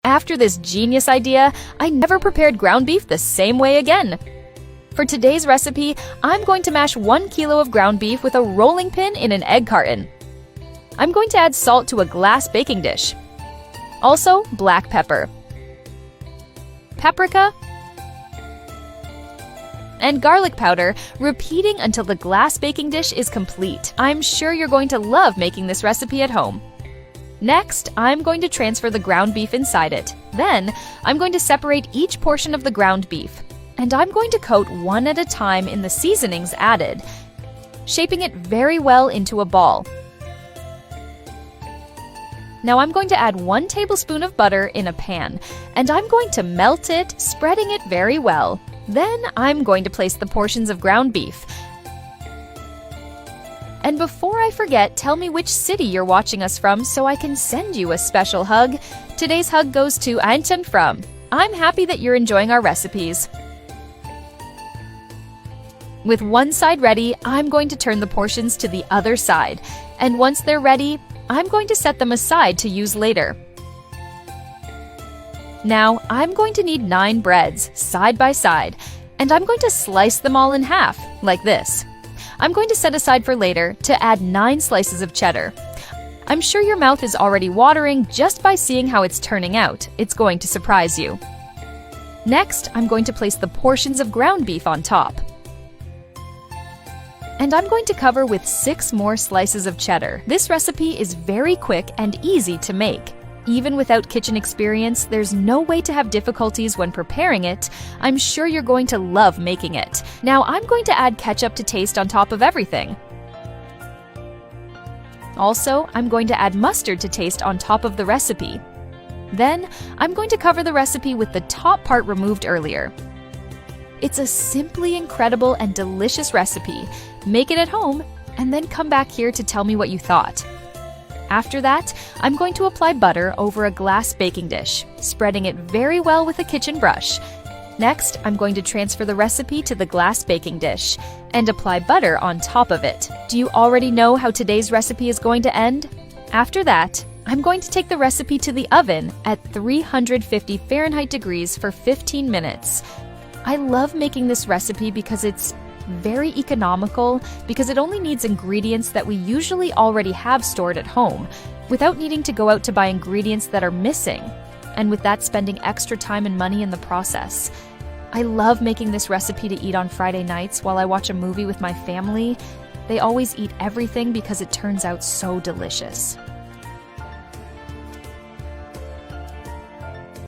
After this genius idea, I never prepared ground beef the same way again. For today's recipe, I'm going to mash 1 kilo of ground beef with a rolling pin in an egg carton. I'm going to add salt to a glass baking dish. Also, black pepper, paprika, and garlic powder, repeating until the glass baking dish is complete. I'm sure you're going to love making this recipe at home. Next, I'm going to transfer the ground beef inside it. Then, I'm going to separate each portion of the ground beef. And I'm going to coat one at a time in the seasonings added, shaping it very well into a ball. Now I'm going to add 1 tablespoon of butter in a pan, and I'm going to melt it, spreading it very well. Then I'm going to place the portions of ground beef. And before I forget, tell me which city you're watching us from so I can send you a special hug. Today's hug goes to Anton from. I'm happy that you're enjoying our recipes. With one side ready, I'm going to turn the portions to the other side. And once they're ready, I'm going to set them aside to use later. Now, I'm going to need 9 breads, side by side, and I'm going to slice them all in half, like this. I'm going to set aside for later to add 9 slices of cheddar. I'm sure your mouth is already watering just by seeing how it's turning out. It's going to surprise you. Next, I'm going to place the portions of ground beef on top. And I'm going to cover with 6 more slices of cheddar. This recipe is very quick and easy to make. Even without kitchen experience, there's no way to have difficulties when preparing it. I'm sure you're going to love making it. Now I'm going to add ketchup to taste on top of everything. Also, I'm going to add mustard to taste on top of the recipe. Then, I'm going to cover the recipe with the top part removed earlier. It's a simply incredible and delicious recipe. Make it at home, and then come back here to tell me what you thought. After that, I'm going to apply butter over a glass baking dish, spreading it very well with a kitchen brush. Next, I'm going to transfer the recipe to the glass baking dish and apply butter on top of it. Do you already know how today's recipe is going to end? After that, I'm going to take the recipe to the oven at 350 Fahrenheit degrees for 15 minutes. I love making this recipe because it's very economical, because it only needs ingredients that we usually already have stored at home, without needing to go out to buy ingredients that are missing, and with that spending extra time and money in the process. I love making this recipe to eat on Friday nights while I watch a movie with my family. They always eat everything because it turns out so delicious.